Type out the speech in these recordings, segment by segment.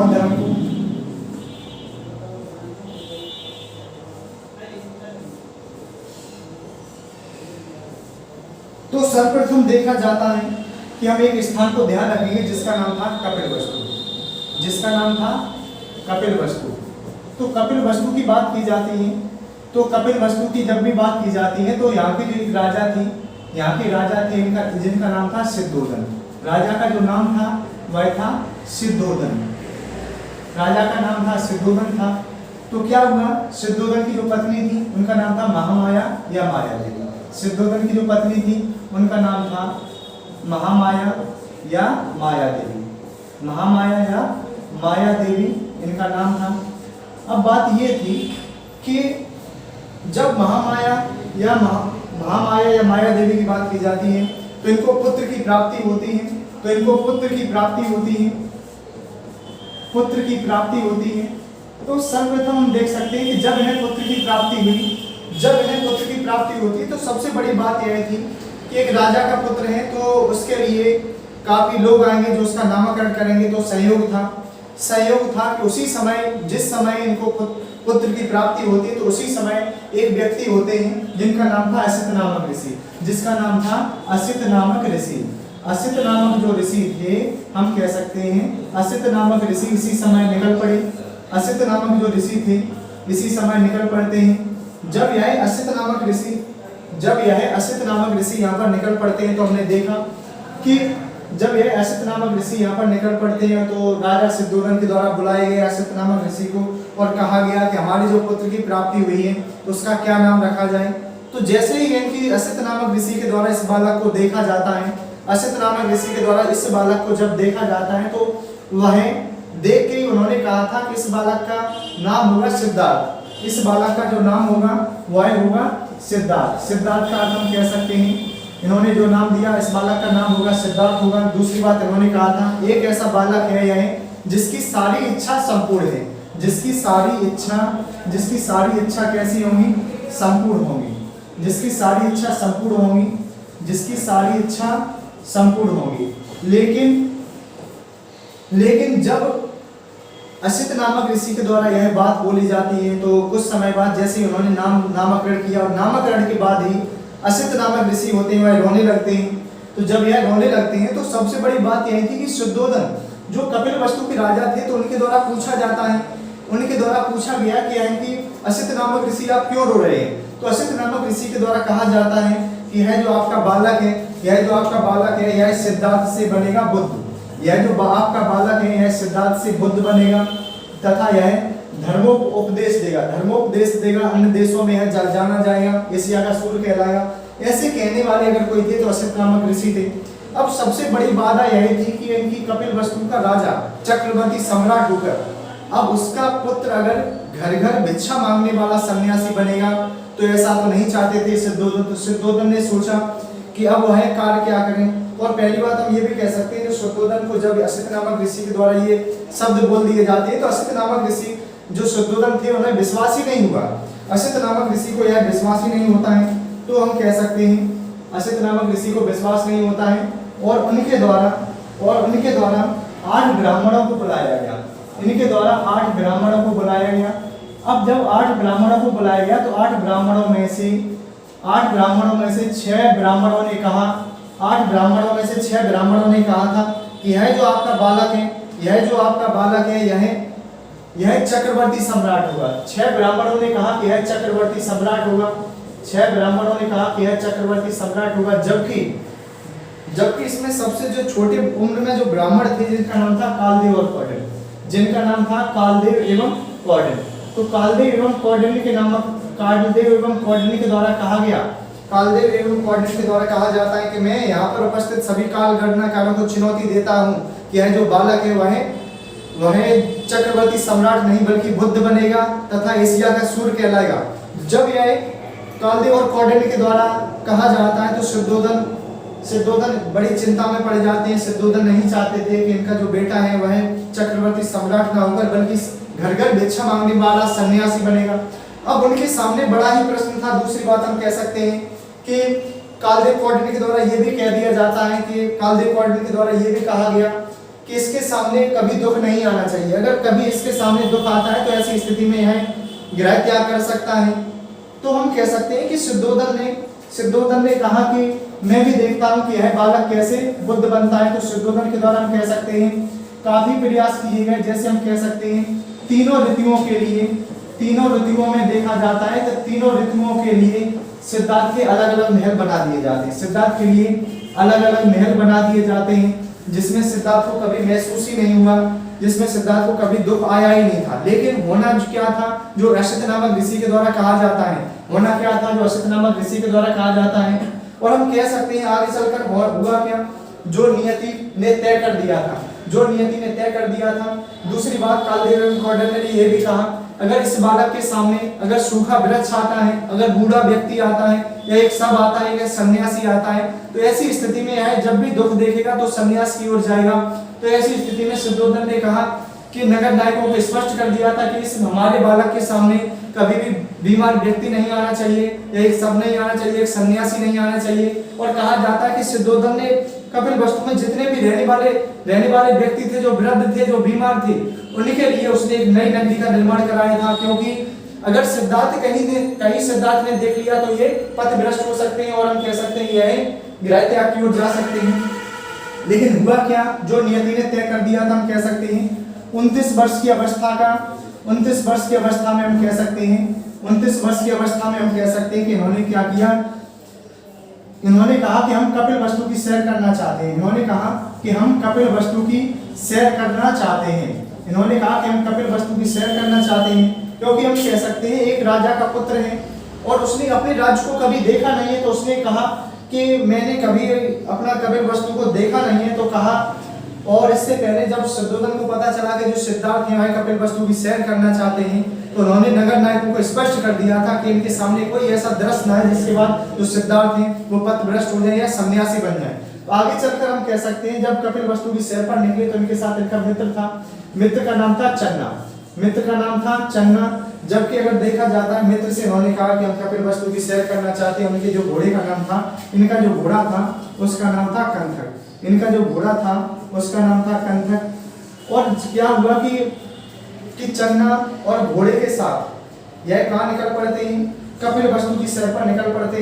बौद्ध धर्म को। तो सर्वप्रथम देखा जाता है कि हम एक स्थान को ध्यान रखेंगे जिसका नाम था कपिलवस्तु, जिसका नाम था कपिलवस्तु। तो कपिलवस्तु की बात की जाती है, तो कपिलवस्तु की जब भी बात की जाती है तो यहाँ की जो एक राजा थी, यहाँ के राजा थे इनका, जिनका नाम था सिद्धोधन। राजा का जो नाम था वह था सिद्धोधन, राजा का नाम था सिद्धोधन था। तो क्या हुआ, सिद्धोधन की जो पत्नी थी उनका नाम था महामाया या माया देवी। सिद्धोधन की जो पत्नी थी उनका नाम था महामाया या माया देवी, महामाया या माया देवी इनका नाम था। अब बात ये थी कि जब महामाया या माया देवी की बात की जाती है तो इनको पुत्र की प्राप्ति होती है, तो इनको पुत्र की प्राप्ति होती है, पुत्र की प्राप्ति होती है। तो सर्वप्रथम हम देख सकते हैं कि जब इन्हें पुत्र की प्राप्ति हुई, जब इन्हें पुत्र की प्राप्ति होती है तो सबसे बड़ी बात यह थी कि एक राजा का पुत्र है तो उसके लिए काफी लोग आएंगे जो उसका नामकरण करेंगे। तो सहयोग था कि उसी समय, जिस समय इनको पुत्र की प्राप्ति होती है तो उसी समय एक व्यक्ति होते हैं जिनका नाम था असित नामक ऋषि, जिसका नाम था असित नामक ऋषि। असित नामक जो ऋषि थे, हम कह सकते हैं असित नामक ऋषि इसी समय निकल पड़े। असित नामक जो ऋषि थे इसी समय निकल पड़ते हैं। जब यह असित नामक ऋषि यहाँ पर निकल पड़ते हैं तो हमने देखा कि जब यह असित नामक ऋषि यहाँ पर निकल पड़ते हैं तो राजा सिद्धोधन के द्वारा बुलाए गए असित नामक ऋषि को और कहा गया कि हमारी जो पुत्र की प्राप्ति हुई है तो उसका क्या नाम रखा जाए। तो जैसे ही इनकी असित नामक ऋषि के द्वारा इस बालक को देखा जाता है, असित नामक ऋषि के द्वारा इस बालक को जब देखा जाता है तो वह देख के उन्होंने कहा था कि इस बालक का नाम होगा सिद्धार्थ, इस बालक का जो नाम होगा वह होगा सिद्धार्थ। सिद्धार्थ का अर्थ हम कह सकते हैं, इन्होंने जो नाम दिया इस बालक का नाम होगा सिद्धार्थ होगा। दूसरी बात इन्होंने कहा था एक ऐसा बालक है यह जिसकी सारी इच्छा संपूर्ण है, जिसकी सारी इच्छा कैसी होंगी, संपूर्ण होंगी, जिसकी सारी इच्छा संपूर्ण होंगी, जिसकी सारी इच्छा संपूर्ण होंगी। लेकिन जब असित नामक ऋषि के द्वारा यह बात बोली जाती है तो कुछ समय बाद जैसे ही उन्होंने नामकरण किया और नामकरण के बाद ही असित नामक ऋषि होते हैं वह रोने लगते हैं। तो जब यह रोने लगते हैं तो सबसे बड़ी बात यह थी कि सिद्धोधन जो कपिलवस्तु के राजा थे तो उनके द्वारा पूछा जाता है, उनके द्वारा पूछा गया कि असित नामक ऋषि आप क्यों रो रहे हैं। तो असित नामक ऋषि के द्वारा कहा जाता है कि यह जो आपका बालक है यह सिद्धार्थ से बनेगा बुद्ध, यह जो आपका बालक है यह सिद्धार्थ से बुद्ध बनेगा तथा यह धर्मोपदेश देगा, अन्य देशों में यह जाना जाएगा, एशिया का सूर्य कहलाएगा। ऐसे कहने वाले अगर कोई थे तो असित नामक ऋषि थे। अब सबसे बड़ी बाधा यह थी कि इनकी कपिलवस्तु का राजा चक्रवर्ती सम्राट होकर अब उसका पुत्र अगर घर घर भिक्षा मांगने वाला सन्यासी बनेगा तो ऐसा तो नहीं चाहते थे सिद्धोधन। तो सिद्धोधन ने सोचा कि अब वह कार्य क्या करें। और पहली बात हम ये भी कह सकते हैं जो सिद्धोधन को जब असित नामक ऋषि के द्वारा ये शब्द बोल दिए जाते हैं तो असित नामक ऋषि जो सिद्धोधन थे उन्हें विश्वास ही नहीं हुआ। असित नामक ऋषि को यह विश्वास ही नहीं होता है तो हम कह सकते हैं असित नामक ऋषि को विश्वास नहीं होता है और उनके द्वारा 8 ब्राह्मणों को बुलाया गया, इनके द्वारा 8 ब्राह्मणों को बुलाया गया। अब जब 8 ब्राह्मणों को बुलाया गया तो 8 ब्राह्मणों में से 6 ब्राह्मणों ने कहा, 8 ब्राह्मणों में से 6 ब्राह्मणों ने कहा था कि यह जो आपका बालक है यह चक्रवर्ती सम्राट होगा। 6 ब्राह्मणों ने कहा कि यह चक्रवर्ती सम्राट होगा, 6 ब्राह्मणों ने कहा कि यह चक्रवर्ती सम्राट होगा। जबकि इसमें सबसे जो छोटे उम्र में जो ब्राह्मण थे जिनका नाम था कालदेव और कौंडिन्य, जिनका नाम था कालदेव एवं कौंडिन्य। तो कालदेव एवं कौंडिन्य के द्वारा कहा गया, कालदेव एवं कौंडिन्य के द्वारा कहा जाता है कि मैं यहाँ पर उपस्थित सभी काल गणनाकारों को चुनौती देता हूँ कि यह जो बालक है वह चक्रवर्ती सम्राट नहीं बल्कि बुद्ध बनेगा तथा एशिया का सूर्य कहलाएगा। जब यह कालदेव और कौंडिन्य के द्वारा कहा जाता है तो सिद्धोधन बड़ी चिंता में पड़ जाते हैं। सिद्धोधन नहीं चाहते थे कि इनका जो बेटा है वह चक्रवर्ती सम्राट ना होकर बल्कि घर घर भिक्षा मांगने वाला सन्यासी बनेगा। अब उनके सामने बड़ा ही प्रश्न था। दूसरी बात हम कह सकते हैं कि कालदेव कौंडिन्य के द्वारा ये भी कह दिया जाता है कि कालदेव कौंडिन्य के द्वारा ये भी कहा गया कि इसके सामने कभी दुख नहीं आना चाहिए। अगर कभी इसके सामने दुख आता है तो ऐसी स्थिति में यह गृह त्याग कर सकता है। तो हम कह सकते हैं कि सिद्धोधन ने कहा कि मैं भी देखता हूं कि यह बालक कैसे बुद्ध बनता है। तो सिद्धोधन के द्वारा हम कह सकते हैं काफी प्रयास किए गए। जैसे हम कह सकते हैं तीनों ऋतुओं में देखा जाता है तो तीनों ऋतुओं के लिए सिद्धार्थ के अलग अलग महल बना दिए जाते हैं। सिद्धार्थ के लिए अलग अलग महल बना दिए जाते हैं जिसमें सिद्धार्थ को कभी महसूस ही नहीं हुआ, जिसमें सिद्धार्थ को कभी दुख आया ही नहीं था। लेकिन होना क्या था, जो असित नामक ऋषि के द्वारा कहा जाता है, होना क्या था जो असित नामक ऋषि के द्वारा कहा जाता है। और हम कह सकते हैं आगे चलकर हुआ क्या, जो नियति ने तय कर दिया था। दूसरी बात कालदेव कौंडिन्य ने यह भी कहा अगर इस बालक के सामने अगर सूखा वृक्ष आता है, अगर बूढ़ा व्यक्ति आता है या एक सब आता है या सन्यासी आता है तो ऐसी स्थिति में है जब भी दुख देखेगा तो सन्यास की ओर जाएगा। तो ऐसी स्थिति में सिद्धोधन ने कहा कि नगर नायकों को स्पष्ट कर दिया था कि इस हमारे बालक के सामने कभी भी बीमार व्यक्ति नहीं आना चाहिए या एक सब नहीं आना चाहिए, एक सन्यासी नहीं आना चाहिए। और कहा जाता है कि सिद्धोधन ने कपिलवस्तु में जितने भी रहने वाले व्यक्ति थे, जो वृद्ध थे, जो बीमार थे, उनके लिए उसने एक नई नदी का निर्माण कराया था। क्योंकि अगर सिद्धार्थ कहीं सिद्धार्थ ने देख लिया तो ये पथभ्रष्ट हो सकते हैं और हम कह सकते हैं यह गृह त्याग की ओर जा सकते हैं। लेकिन हुआ क्या, जो नियति ने तय कर दिया था, हम कह सकते हैं 29 वर्ष की अवस्था में हम कह सकते हैं कि इन्होंने क्या किया, इन्होंने कहा कि हम कपिलवस्तु की सैर करना चाहते हैं। इन्होंने कहा कि हम कपिलवस्तु की सैर करना चाहते हैं क्योंकि हम कह सकते हैं एक राजा का पुत्र है और उसने अपने राज्य को कभी देखा नहीं है। तो उसने कहा कि मैंने कभी अपना कपिलवस्तु को देखा नहीं है। तो कहा, और इससे पहले जब सिद्धोधन को पता चला कि जो सिद्धार्थ है वह कपिलवस्तु की सैर करना चाहते हैं तो उन्होंने नगर नायकों को स्पष्ट कर दिया था कि इनके सामने कोई ऐसा दृश्य न है जिसके बाद जो सिद्धार्थ है वो पथभ्रष्ट हो जाए या सन्यासी बन जाए। तो आगे चलकर हम कह सकते हैं जब कपिलवस्तु की सैर पर निकले तो इनके साथ इनका मित्र था। मित्र का नाम था चन्ना। जबकि अगर देखा जाता है मित्र से उन्होंने कहा कि हम कपिलवस्तु की सैर करना चाहते हैं। उनके जो घोड़े का नाम था, इनका जो घोड़ा था उसका नाम था कंथक। और क्या हुआ कि चन्ना और घोड़े के साथ यह कहाँ निकल पड़ते हैं, कपिलवस्तु की सैर पर निकल पड़ते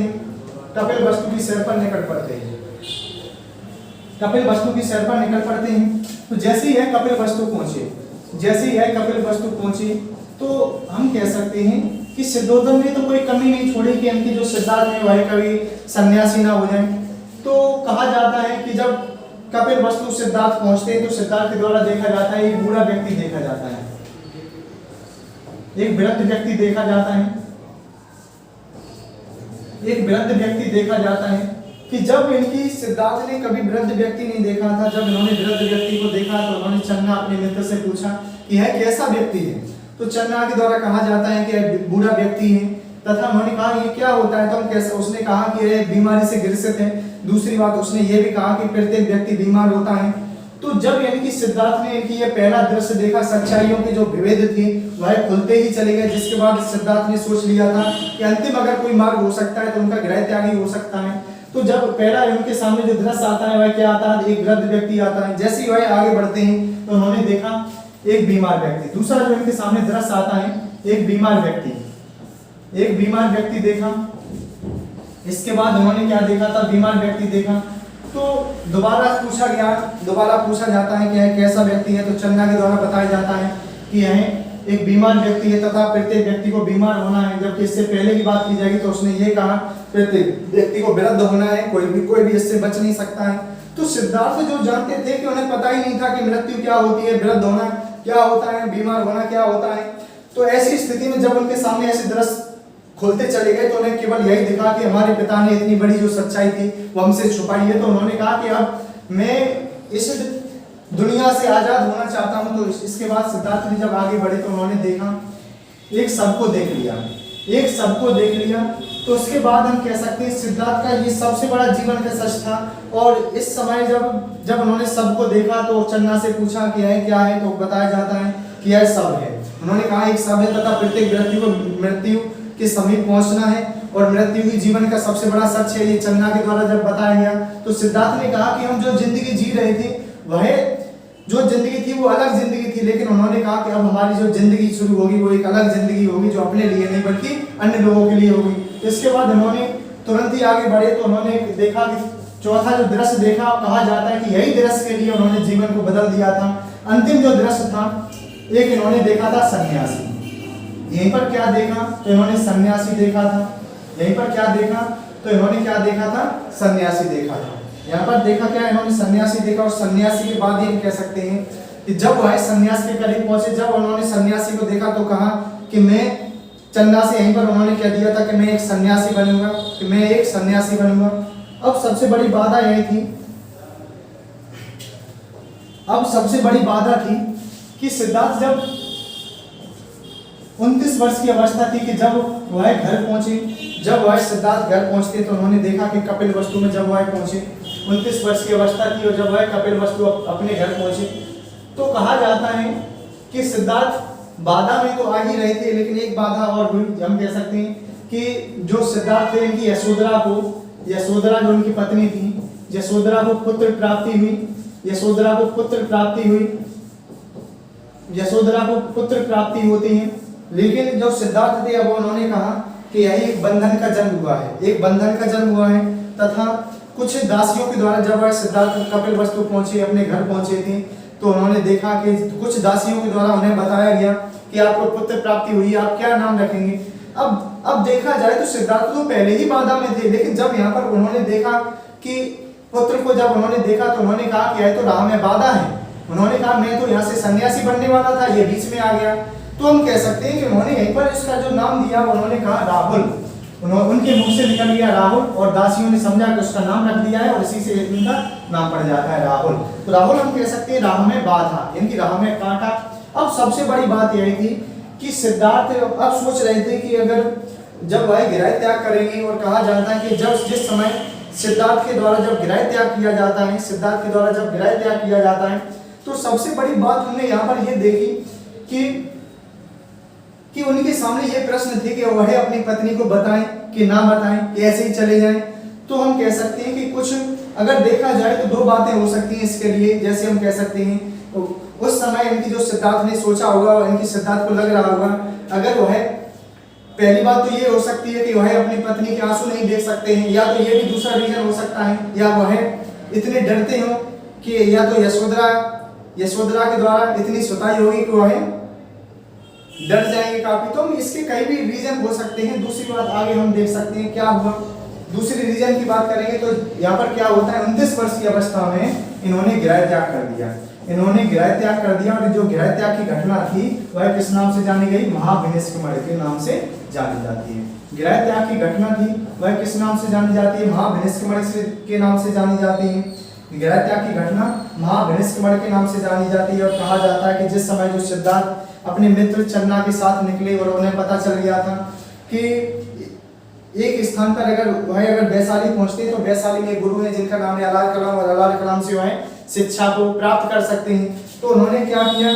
हैं। तो जैसे ही यह कपिलवस्तु पहुंचे तो हम कह सकते हैं कि सिद्धोधन ने तो कोई कमी नहीं छोड़ी कि इनकी जो सिद्धार्थ है वह कभी सन्यासी ना हो जाए। तो कहा जाता है कि जब कपिलवस्तु सिद्धार्थ पहुंचते हैं तो सिद्धार्थ के द्वारा देखा जाता है एक बूढ़ा व्यक्ति देखा जाता है, एक वृद्ध व्यक्ति देखा जाता है कि जब इनकी सिद्धार्थ ने कभी वृद्ध व्यक्ति नहीं देखा था। जब इन्होंने वृद्ध व्यक्ति को देखा तो उन्होंने चन्ना अपने मित्र से पूछा कि यह कैसा व्यक्ति है। तो चन्ना के द्वारा कहा जाता है कि यह बूढ़ा व्यक्ति है तथा उन्होंने कहा ये क्या होता है। तो हम कैसे, उसने कहा कि यह बीमारी से ग्रसित है। दूसरी बात उसने ये भी कहा कि प्रत्येक व्यक्ति बीमार होता है। तो जब इनकी सिद्धार्थ ने इनकी यह पहला दृश्य देखा, सच्चाइयों के जो विभेद थे वह खुलते ही चले गए। जिसके बाद सिद्धार्थ ने सोच लिया था कि अंतिम अगर कोई मार्ग हो सकता है तो उनका गृह त्याग ही हो सकता है। तो जब पहला उनके सामने जो दृश्य आता है वह क्या आता है, एक वृद्ध व्यक्ति आता है। जैसे ही वह आगे बढ़ते हैं तो उन्होंने देखा एक बीमार व्यक्ति। दूसरा जो इनके सामने दृश्य आता है एक बीमार व्यक्ति देखा। इसके बाद उन्होंने क्या देखा था, बीमार व्यक्ति देखा। तो दोबारा पूछा जाता है कि यह कैसा व्यक्ति है। तो चन्ना के द्वारा बताया जाता है कि यह एक बीमार व्यक्ति है तथा प्रत्येक व्यक्ति को बीमार होना है। जबकि इससे पहले की बात की जाएगी तो उसने ये कहा प्रत्येक व्यक्ति को वृद्ध होना है, कोई भी इससे बच नहीं सकता है। तो सिद्धार्थ जो जानते थे कि उन्हें पता ही नहीं था कि मृत्यु क्या होती है, वृद्ध होना क्या होता है, बीमार होना क्या होता है। तो ऐसी स्थिति में जब उनके सामने ऐसे दृश्य खुलते चले गए तो उन्हें केवल यही दिखा कि हमारे पिता ने इतनी बड़ी जो सच्चाई थी वो हमसे छुपाई है। तो उन्होंने कहा कि अब मैं इस दुनिया से आजाद होना चाहता हूं। तो इसके बाद सिद्धार्थ ने जब आगे बढ़े तो उन्होंने देखा एक सबको देख लिया। तो उसके बाद हम कह सकते हैं सिद्धार्थ का ये सबसे बड़ा जीवन का सच था। और इस समय जब उन्होंने सबको देखा तो चन्ना से पूछा कि यह क्या है। तो बताया जाता है कि यह सब है। उन्होंने कहा एक सब है तथा प्रत्येक व्यक्ति को मृत्यु के समीप पहुंचना है और मृत्यु ही जीवन का सबसे बड़ा सच है। ये चन्ना के द्वारा जब बताया गया तो सिद्धार्थ ने कहा कि हम जो जिंदगी जी रहे थे जो जिंदगी थी वो अलग जिंदगी थी, लेकिन उन्होंने कहा कि अब हमारी जो जिंदगी शुरू होगी वो एक अलग जिंदगी होगी जो अपने लिए नहीं बल्कि अन्य लोगों के लिए होगी। इसके बाद उन्होंने तुरंत ही आगे बढ़े तो उन्होंने देखा कि चौथा जो दृश्य देखा, कहा जाता है कि यही दृश्य के लिए उन्होंने जीवन को बदल दिया था। अंतिम जो दृश्य था, एक इन्होंने देखा था सन्यासी। यहीं पर क्या देखा तो इन्होंने सन्यासी देखा था। यहीं पर क्या देखा तो इन्होंने क्या देखा था, सन्यासी देखा था। यहाँ पर देखा क्या, इन्होंने सन्यासी देखा। और सन्यासी के बाद ही हम कह सकते हैं कि जब वह सन्यास के करीब पहुंचे, जब उन्होंने सन्यासी को देखा तो कहा कि मैं चन्ना से, यहीं पर उन्होंने कह दिया था कि मैं एक सन्यासी बनूंगा, कि मैं एक सन्यासी बनूंगा। अब सबसे बड़ी बाधा यही थी, अब सबसे बड़ी बाधा थी कि सिद्धार्थ जब 29 वर्ष की अवस्था थी कि जब वह घर पहुंचे, जब वह सिद्धार्थ घर पहुंचते तो उन्होंने देखा कि कपिलवस्तु में जब वह पहुंचे, 29 वर्ष की अवस्था थी और जब वह कपिलवस्तु अपने घर पहुंचे तो कहा जाता है कि सिद्धार्थ बाधा में तो आ ही रहे थे, लेकिन एक बाधा और भी हम कह सकते हैं कि जो सिद्धार्थ थे इनकी यशोधरा जो उनकी पत्नी थी, यशोधरा को पुत्र प्राप्ति हुई, यशोधरा को पुत्र प्राप्ति हुई, यशोधरा को पुत्र प्राप्ति होती है। लेकिन जो सिद्धार्थ थे अब उन्होंने कहा कि यही एक बंधन का जन्म हुआ है, एक बंधन का जन्म हुआ है। तथा कुछ दासियों के द्वारा जब वह सिद्धार्थ कपिलवस्तु पहुंचे, अपने घर पहुंचे थे तो उन्होंने देखा कि कुछ दासियों के द्वारा उन्हें बताया गया कि आपको पुत्र प्राप्ति हुई, आप क्या नाम रखेंगे। अब देखा जाए तो सिद्धार्थ तो पहले ही बाधा में थे, लेकिन जब यहाँ पर उन्होंने देखा कि पुत्र को जब उन्होंने देखा तो उन्होंने कहा कि यह तो राह में बाधा है। उन्होंने कहा मैं तो यहाँ से सन्यासी बनने वाला था, ये बीच में आ गया। तो हम कह सकते हैं कि उन्होंने यहीं पर इसका जो नाम दिया उन्होंने कहा राहुल, उनके मुंह से निकल गया राहुल और दासियों ने समझा कि उसका नाम रख दिया है और इसी से इनका नाम पड़ जाता है राहुल। तो राहुल हम कह सकते हैं राह में बाधा, इनकी राह में कांटा। अब सबसे बड़ी बात यह थी कि सिद्धार्थ अब सोच रहे थे कि अगर जब वह गिराय त्याग करेंगे, और कहा जाता है कि जब जिस समय सिद्धार्थ के द्वारा जब गिराय त्याग किया जाता है, सिद्धार्थ के द्वारा जब गिराय त्याग किया जाता है तो सबसे बड़ी बात हमने यहाँ पर यह देखी कि उनके सामने ये प्रश्न थे कि वह अपनी पत्नी को बताएं कि ना बताएं, कि ऐसे ही चले जाएं। तो हम कह सकते हैं कि कुछ अगर देखा जाए तो दो बातें हो सकती हैं इसके लिए। जैसे हम कह सकते हैं तो उस समय इनकी जो सिद्धार्थ ने सोचा होगा, इनकी सिद्धार्थ को लग रहा होगा, अगर वह पहली बात तो ये हो सकती है कि वह अपनी पत्नी के आंसू नहीं देख सकते हैं, या तो ये भी दूसरा रीजन हो सकता है, या वह इतने डरते हो कि या तो यशोधरा के द्वारा इतनी सुताई होगी कि वह डर जाएंगे काफी। तो हम इसके कई भी रीजन हो सकते हैं। दूसरी बात आगे हम देख सकते हैं क्या हुआ। दूसरी रीजन की बात करेंगे तो यहाँ पर क्या होता है, 29 वर्ष की अवस्था में इन्होंने गिराय त्याग कर दिया, इन्होंने गिराय त्याग कर दिया। और जो गिराय त्याग की घटना थी वह किस नाम से जानी गई, महाविनिष्कमण के नाम से जानी जाती है। गिराय त्याग की घटना थी वह किस नाम से जानी जाती है, महाविनिष्कमण के नाम से जानी जाती है। गिराय त्याग की घटना महाविनिष्कमण के नाम से जानी जाती है। और कहा जाता है कि जिस समय जो सिद्धार्थ अपने मित्र चन्ना के साथ निकले और उन्हें पता चल गया था कि एक स्थान पर अगर वैशाली पहुंचते तो वैशाली में गुरु हैं जिनका नाम है अलार कलाम, और अलार कलाम से वह शिक्षा को प्राप्त कर सकते हैं। तो उन्होंने क्या किया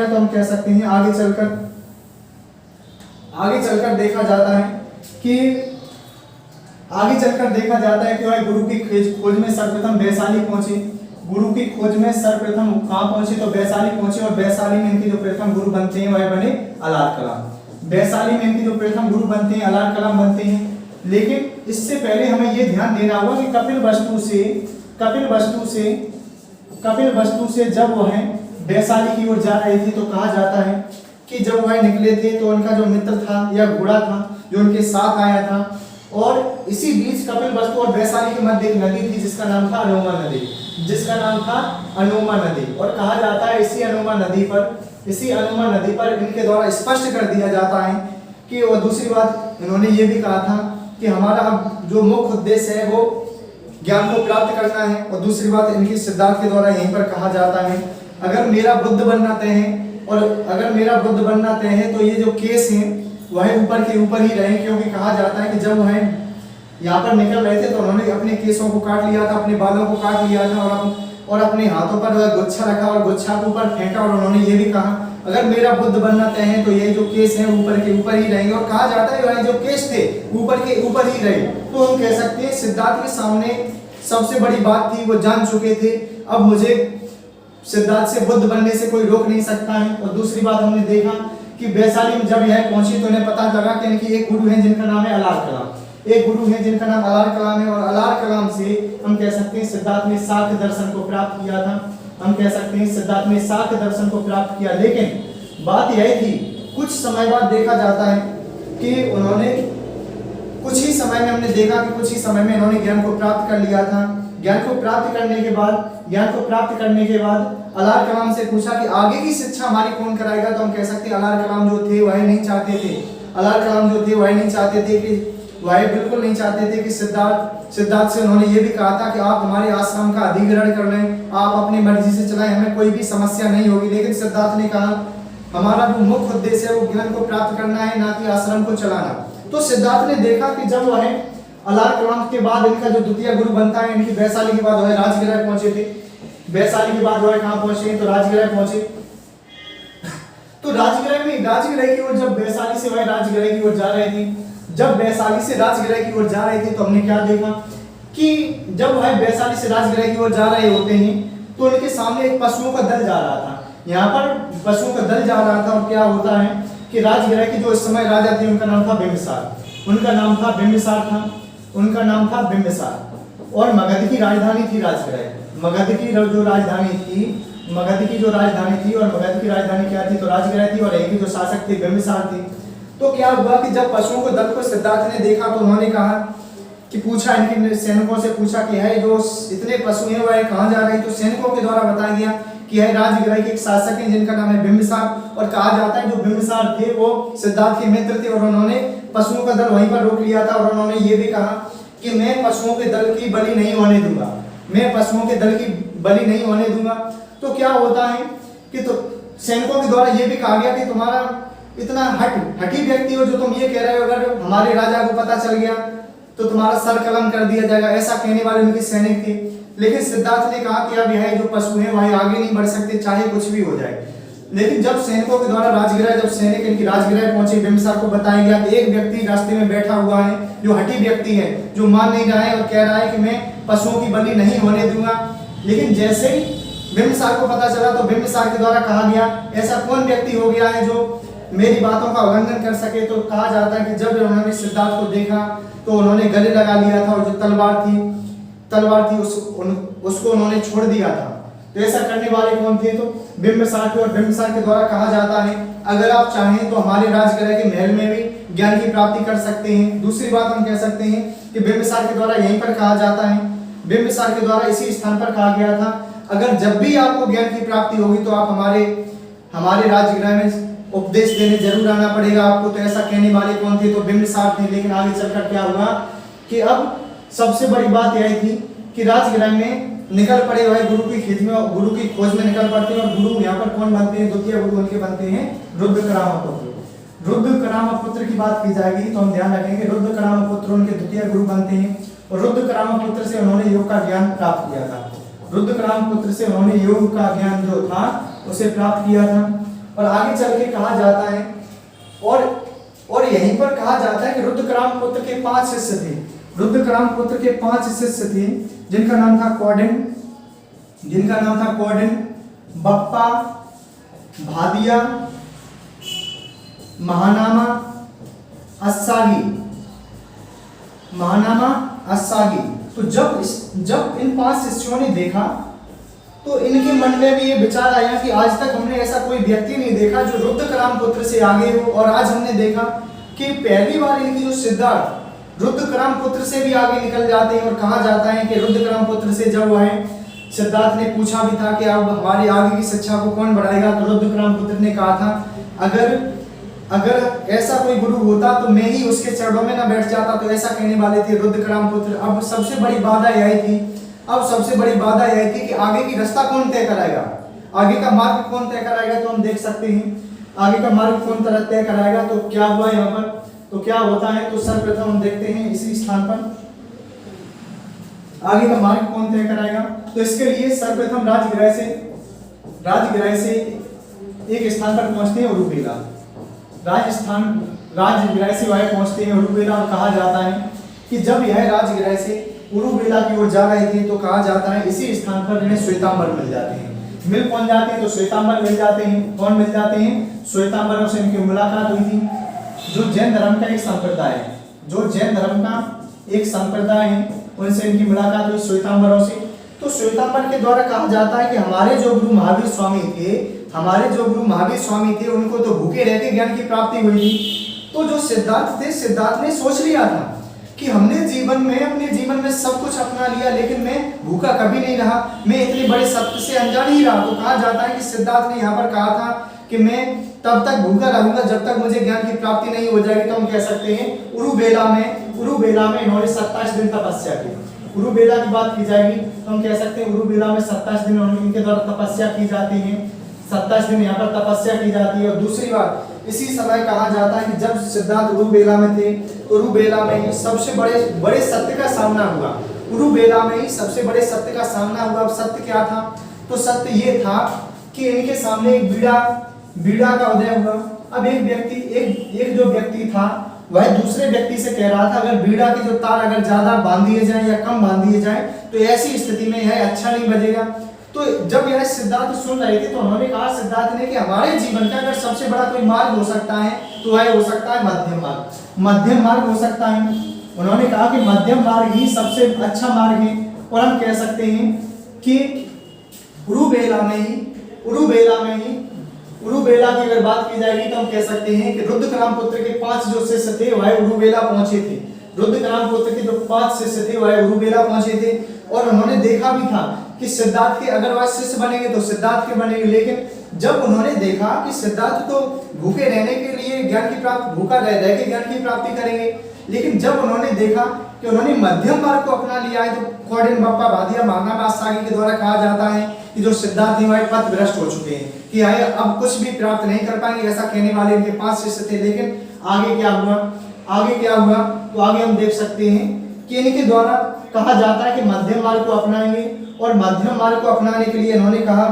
तो हम कह सकते हैं आगे चलकर देखा जाता है कि वह गुरु की खोज में सर्वप्रथम वैशाली पहुंचे। गुरु की खोज में सर्वप्रथम कहाँ पहुंचे तो वैशाली पहुंचे। और वैशाली में इनके जो प्रथम गुरु बनते हैं वह बने अलार कलाम। वैशाली में इनके जो प्रथम गुरु बनते हैं अलार कलाम बनते हैं। लेकिन इससे पहले हमें यह ध्यान देना होगा कि कपिलवस्तु से जब वह वैशाली की ओर जा रहे थे तो कहा जाता है कि जब वह निकले थे तो उनका जो मित्र था या घोड़ा था जो उनके साथ आया था, और इसी बीच कपिलवस्तु और वैशाली के मध्य एक नदी थी जिसका नाम था अनोमा नदी। और कहा जाता है इसी अनोमा नदी पर इनके द्वारा स्पष्ट कर दिया जाता है कि, और दूसरी बात इन्होंने ये भी कहा था कि हमारा अब जो मुख्य उद्देश्य है वो ज्ञान को प्राप्त करना है। और दूसरी बात इनकी सिद्धार्थ के द्वारा यहीं पर कहा जाता है अगर मेरा बुद्ध बनना तय है तो ये जो केस हैं वह ऊपर के ऊपर ही रहे। क्योंकि कहा जाता है कि जब वह यहाँ पर निकल रहे थे तो उन्होंने अपने केसों को काट लिया था, अपने बालों को काट लिया था, और अपने हाथों पर गुच्छा रखा और गुच्छा के ऊपर फेंका। और उन्होंने ये भी कहा अगर मेरा बुद्ध बनना तय है तो ये जो केस है ऊपर के ऊपर ही रहेंगे। और कहा जाता है वह जो केस थे ऊपर के ऊपर ही रहे। तो हम कह सकते हैं सिद्धार्थ के सामने सबसे बड़ी बात थी, वो जान चुके थे अब मुझे सिद्धार्थ से बुद्ध बनने से कोई रोक नहीं सकता है। और दूसरी बात हमने देखा कि वैशाली में जब यह पहुंची तो उन्हें पता लगा कि इनकी एक गुरु है जिनका नाम है अलार कलाम, एक गुरु है जिनका नाम अलार कलाम है। और अलार कलाम से हम कह सकते हैं सिद्धार्थ ने सांख्य दर्शन को प्राप्त किया था। हम कह सकते हैं सिद्धार्थ ने सांख्य दर्शन को प्राप्त किया। लेकिन बात यह थी, कुछ समय बाद देखा जाता है कि उन्होंने कुछ ही समय में हमने देखा कि कुछ ही समय में इन्होंने ज्ञान को प्राप्त कर लिया था। ज्ञान को प्राप्त करने के बाद अलार कलाम से पूछा कि आगे की शिक्षा हमारी कौन कराएगा। तो हम कह सकते हैं अलार कलाम जो थे वह नहीं चाहते थे, अलार कलाम जो थे वह नहीं चाहते थे कि वह बिल्कुल नहीं चाहते थे कि सिद्धार्थ से उन्होंने ये भी कहा था कि आप हमारे आश्रम का अधिग्रहण कर लें, आप अपनी मर्जी से चलाएं, हमें कोई भी समस्या नहीं होगी। लेकिन सिद्धार्थ ने कहा हमारा जो मुख्य उद्देश्य है वो ज्ञान को प्राप्त करना है, ना कि आश्रम को चलाना। तो सिद्धार्थ ने देखा कि जब वह अलार कलाम के बाद इनका जो द्वितीय गुरु बनता है, इनकी वैशाली के बाद वह राजगृह पहुंचे थे। वैशाली के बाद वह कहां पहुंचे? तो राजगृह पहुंचे। तो राजगृह की ओर जब वैशाली से वह राजगृह की ओर जा रहे थे, जब वैशाली से राजगृह की ओर जा रहे थे तो हमने क्या देखा कि जब वह वैशाली से राजगृह की ओर जा रहे होते हैं तो उनके सामने एक पशुओं का दल जा रहा था। यहाँ पर पशुओं का दल जा रहा था और क्या होता है कि राजगृह के जो इस समय राजा थे उनका नाम था बिंबिसार, उनका नाम था बिंबिसार। और मगध की राजधानी थी राजगृह। मगध की जो राजधानी थी और मगध की राजधानी क्या थी? तो राजगृह थी। और एक जो शासक थे बिंबिसार थे। तो क्या हुआ कि जब पशुओं को दल को सिद्धार्थ ने देखा तो उन्होंने कहा कि पूछा, इनके सैनिकों से पूछा कि है जो इतने पशु हैं वह कहाँ जा रहे हैं? तो सैनिकों के द्वारा बताया गया कि यह राजगृह के एक शासक हैं जिनका नाम है बिंबिसार। और कहा जाता है जो बिंबिसार थे वो सिद्धार्थ के मित्र थे और उन्होंने पशुओं का दल वहीं पर रोक लिया था। और उन्होंने ये भी कहा कि मैं पशुओं के दल की बलि नहीं होने दूंगा, तो क्या होता है कि तो सैनिकों के द्वारा ये भी कहा गया कि तुम्हारा इतना हठी व्यक्ति हो जो तुम ये कह रहे हो, अगर हमारे राजा को पता चल गया तो तुम्हारा सर कलम कर दिया जाएगा, ऐसा कहने वाले उनके सैनिक थे। लेकिन सिद्धार्थ ने कहा कि अब यह जो पशु है वह आगे नहीं बढ़ सकते चाहे कुछ भी हो जाए। लेकिन जब सैनिकों के द्वारा जब सैनिक इनकी राजगृह पहुंचे, बिंबिसार को बताया गया कि एक व्यक्ति रास्ते में बैठा हुआ है जो हठी व्यक्ति है, जो मान नहीं रहा है और कह रहा है कि मैं पशुओं की बलि नहीं होने दूंगा। लेकिन जैसे ही बिंबिसार को पता चला तो बिंबिसार के द्वारा कहा गया ऐसा कौन व्यक्ति हो गया है जो मेरी बातों का उल्लंघन कर सके। तो कहा जाता है कि जब उन्होंने सिद्धार्थ को देखा तो उन्होंने गले लगा लिया था और जो तलवार थी उसको उन्होंने छोड़ दिया था। तो ऐसा करने वाले कौन थे? तो बिंबिसार थे। और बिंबिसार के द्वारा कहा जाता है अगर आप चाहें तो हमारे राजगृह के महल में भी ज्ञान की प्राप्ति कर सकते हैं। दूसरी बात हम कह सकते हैं कि बिंबिसार के द्वारा यहीं पर कहा जाता है, बिंबिसार के द्वारा इसी स्थान पर कहा गया था अगर जब भी आपको ज्ञान की प्राप्ति होगी तो आप हमारे राजगृह में उपदेश देने जरूर आना पड़ेगा आपको। तो ऐसा कहने वाले कौन थे? तो बिंबिसार थे। लेकिन आगे चलकर क्या हुआ कि अब सबसे बड़ी बात यह थी कि राजगृह में निकल पड़े हुए गुरु की खोज में निकल पड़ते हैं। और गुरु यहाँ पर कौन बनते हैं? द्वितीय गुरु उनके बनते हैं रुद्रकरामापुत्र की बात की जाएगी तो हम ध्यान रखेंगे रुद्रकरामापुत्र उनके द्वितीय गुरु बनते हैं। और रुद्रकरामापुत्र से उन्होंने योग का ज्ञान प्राप्त किया था। रुद्रकरामापुत्र से उन्होंने योग का ज्ञान जो था उसे प्राप्त किया था। और आगे चल के कहा जाता है और यहीं पर कहा जाता है कि रुद्रकरामापुत्र के 5 शिष्य थे। रुद्रकरामापुत्र के 5 शिष्य थे जिनका नाम था कौंडिन्य, बप्पा, भादिया, महानामा, अस्सागी। तो जब इन 5 शिष्यों ने देखा तो इनके मन में भी ये विचार आया कि आज तक हमने ऐसा कोई व्यक्ति नहीं देखा जो रुद्रकरामापुत्र से आगे हो। और आज हमने देखा कि पहली बार इनकी जो सिद्धार्थ रुद्रकरामापुत्र से भी आगे निकल जाते हैं। और कहा जाता है कि रुद्रकरामापुत्र से जब वह सिद्धार्थ ने पूछा भी था कि अब हमारे आगे की शिक्षा को कौन बढ़ाएगा, तो रुद्रकरामापुत्र ने कहा था अगर ऐसा कोई गुरु होता तो मैं ही उसके चरणों में न बैठ जाता। तो ऐसा कहने वाले थे रुद्रकरामापुत्र। अब सबसे बड़ी बाधा यह थी कि आगे की रास्ता कौन तय कराएगा, आगे का मार्ग कौन तय कराएगा। तो हम देख सकते हैं आगे का मार्ग कौन तय कराएगा। तो क्या हुआ यहाँ पर? तो क्या होता है? तो सर्वप्रथम हम देखते हैं इसी स्थान पर आगे का मार्ग कौन तय कराएगा। तो इसके लिए सर्वप्रथम राजगृह से एक स्थान पर पहुंचते हैं उरुवेला। राजगृह से वह पहुंचते हैं उरुवेला। और कहा जाता है कि जब यह राजगृह से उरुवेला की ओर जा रहे थे तो कहा जाता है इसी स्थान पर इन्हें श्वेतांबर मिल जाते हैं। मिल कौन जाते हैं? तो श्वेतांबर मिल जाते हैं। कौन मिल जाते हैं? श्वेतांबरों से इनकी मुलाकात हुई थी। जो जैन धर्म का एक संप्रदाय है, जो जैन धर्म का एक संप्रदाय है, उनसे इनकी मुलाकात हुई श्वेतांबरों से। तो श्वेतांबर के द्वारा कहा जाता है कि हमारे जो गुरु महावीर स्वामी थे, हमारे जो गुरु महावीर स्वामी थे, उनको तो भूखे रह के ज्ञान की प्राप्ति हुई थी। तो जो सिद्धार्थ थे, सिद्धार्थ ने सोच लिया था कि हमने अपने जीवन में सब कुछ अपना लिया, लेकिन मैं भूखा कभी नहीं रहा, मैं इतने बड़े सत्य से अनजान ही रहा। तो कहा जाता है कि सिद्धार्थ ने यहाँ पर कहा था कि मैं तब तक भूखा रहूंगा जब तक मुझे ज्ञान की प्राप्ति नहीं हो जाएगी। तो हम कह सकते हैं उरुबेला में इन्होंने 27 दिन तपस्या की। उरुबेला की बात की जाएगी तो हम कह सकते हैं उरुबेला में 27 दिन इनके द्वारा तपस्या की जाती है। 27 दिन यहाँ पर तपस्या की जाती है। और दूसरी बात, इसी समय कहा जाता है कि जब सिद्धार्थ उरुबेला में थे, उरुबेला में ही सबसे बड़े सत्य का सामना हुआ। उरुबेला में ही सबसे बड़े सत्य का सामना हुआ। अब सत्य क्या था? तो सत्य ये था कि इनके सामने एक बीड़ा का उदय हुआ। अब एक जो व्यक्ति था वह दूसरे व्यक्ति से कह रहा था अगर बीड़ा के जो तार अगर ज्यादा बांध दिए जाए या कम बांध दिए जाए तो ऐसी स्थिति में यह अच्छा नहीं बजेगा। तो जब यह सिद्धार्थ सुन रहे थे तो उन्होंने कहा सिद्धार्थ ने कि हमारे जीवन का अगर सबसे बड़ा कोई मार्ग हो सकता है तो वह हो सकता है मध्यम मार्ग हो सकता है। उन्होंने कहा कि मध्यम मार्ग ही सबसे अच्छा मार्ग है। और हम कह सकते हैं कि उरुबेला की अगर बात की जाएगी तो हम कह सकते हैं कि रुद्रकाम पुत्र के 5 जो शिष्य थे वह उरुबेला पहुंचे थे। रुद्रकाम पुत्र के जो 5 शिष्य थे वह उरुबेला पहुंचे थे। और उन्होंने देखा भी था कि सिद्धार्थ के अगर वह शिष्य बनेंगे तो सिद्धार्थ के बनेंगे। लेकिन जब उन्होंने देखा कि सिद्धार्थ तो भूखे रहने के लिए भूखा रह के ज्ञान की प्राप्ति करेंगे, लेकिन जब उन्होंने देखा कि उन्होंने मध्यम मार्ग को अपना लिया है तो कौंडिन्य बप्पा भादिया महानामा सागी के द्वारा कहा जाता है कि जो सिद्धार्थ हैं पथ भ्रष्ट हो चुके हैं कि अब कुछ भी प्राप्त नहीं कर पाएंगे, ऐसा कहने वाले इनके 5 शिष्य थे। लेकिन आगे क्या हुआ? तो आगे हम देख सकते हैं कि इनके द्वारा कहा जाता है कि मध्यम मार्ग को अपनाएंगे। और मध्यम मार्ग को अपनाने के लिए इन्होंने कहा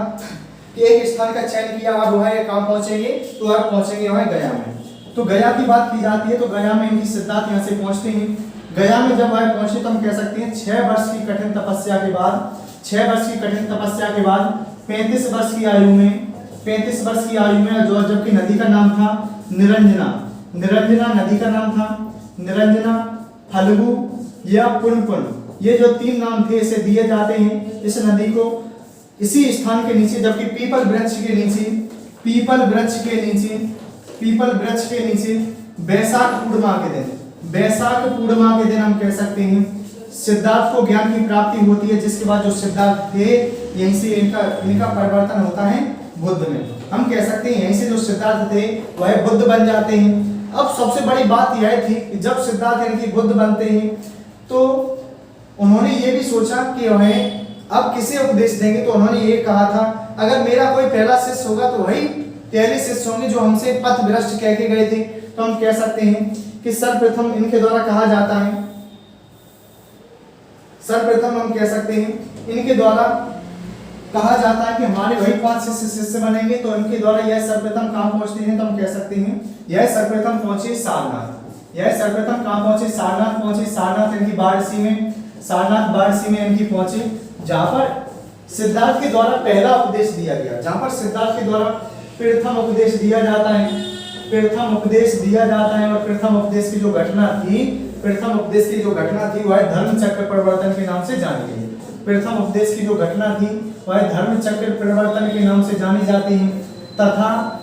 कि एक स्थान का चयन किया, अब वह कहाँ पहुंचेंगे? तो अब पहुंचेंगे वह गया में। तो गया की बात की जाती है तो गया में इनकी सिद्धार्थ यहाँ से पहुंचते हैं। गया में जब वह पहुंचे तो हम कह सकते हैं 6 वर्ष की कठिन तपस्या के बाद 35 वर्ष की आयु में जो जबकि नदी का नाम था निरंजना नदी का नाम था निरंजना, फल्गु या पुनपुन, ये जो 3 नाम थे इसे दिए जाते हैं इस नदी को। इसी स्थान के नीचे जबकि पीपल वृक्ष के नीचे बैसाख पूर्णिमा के दिन हम कह सकते हैं सिद्धार्थ को ज्ञान की प्राप्ति होती है। जिसके बाद जो सिद्धार्थ थे यहीं से इनका परिवर्तन होता है बुद्ध में। हम कह सकते हैं यहीं से जो सिद्धार्थ थे वह बुद्ध बन जाते हैं। अब सबसे बड़ी बात यह थी कि जब सिद्धार्थ इनकी बुद्ध बनते हैं तो उन्होंने ये भी सोचा कि उन्हें अब किसे उपदेश देंगे। तो उन्होंने ये कहा था अगर मेरा कोई पहला शिष्य होगा तो वही पहले शिष्य होंगे जो हमसे पथ भ्रष्ट कह के गए थे। तो हम कह सकते हैं कि सर्वप्रथम इनके द्वारा कहा जाता है इनके द्वारा कहा जाता है कि हमारे वही 5 शिष्य बनेंगे। तो इनके द्वारा यह सर्वप्रथम कहाँ पहुंचते हैं? तो हम कह सकते हैं यह सर्वप्रथम पहुंचे सारनाथ इनकी वाराणसी में इनकी पहुंचे, जहां पर सिद्धार्थ के द्वारा पहला उपदेश दिया गया, जहां पर सिद्धार्थ के द्वारा प्रथम उपदेश दिया जाता है और प्रथम उपदेश की जो घटना थी वह धर्म चक्र परिवर्तन के नाम से जानी गई। प्रथम उपदेश की जो घटना थी वह धर्म चक्र परिवर्तन के नाम से जानी जाती है। तथा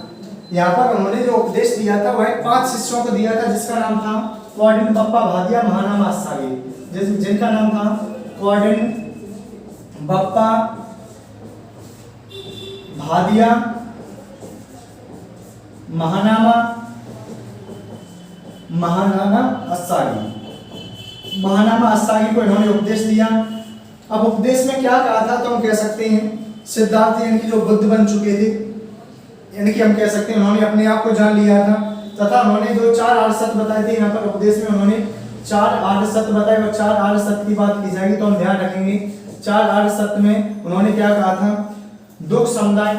यहाँ पर उन्होंने जो उपदेश दिया था वह 5 शिष्यों को दिया था जिसका नाम that Quadin Bappa Bhadia Mahanama Asagi, जिनका नाम था क्वाडिन बप्पा भादिया महानामा अस्सागी को इन्होंने उपदेश दिया। अब उपदेश में क्या कहा था तो हम कह सकते हैं सिद्धार्थ इनकी जो बुद्ध बन चुके थे, इनकी हम कह सकते हैं उन्होंने अपने आप को जान लिया था तथा उन्होंने जो 4 आर्य सत्य बताए थे, यहाँ पर उपदेश में उन्होंने 4 आर्य सत्य बताए और 4 आर्य सत्य की बात की जाएगी तो हम ध्यान रखेंगे 4 आर्य सत्य में उन्होंने क्या कहा था, दुख समुदाय,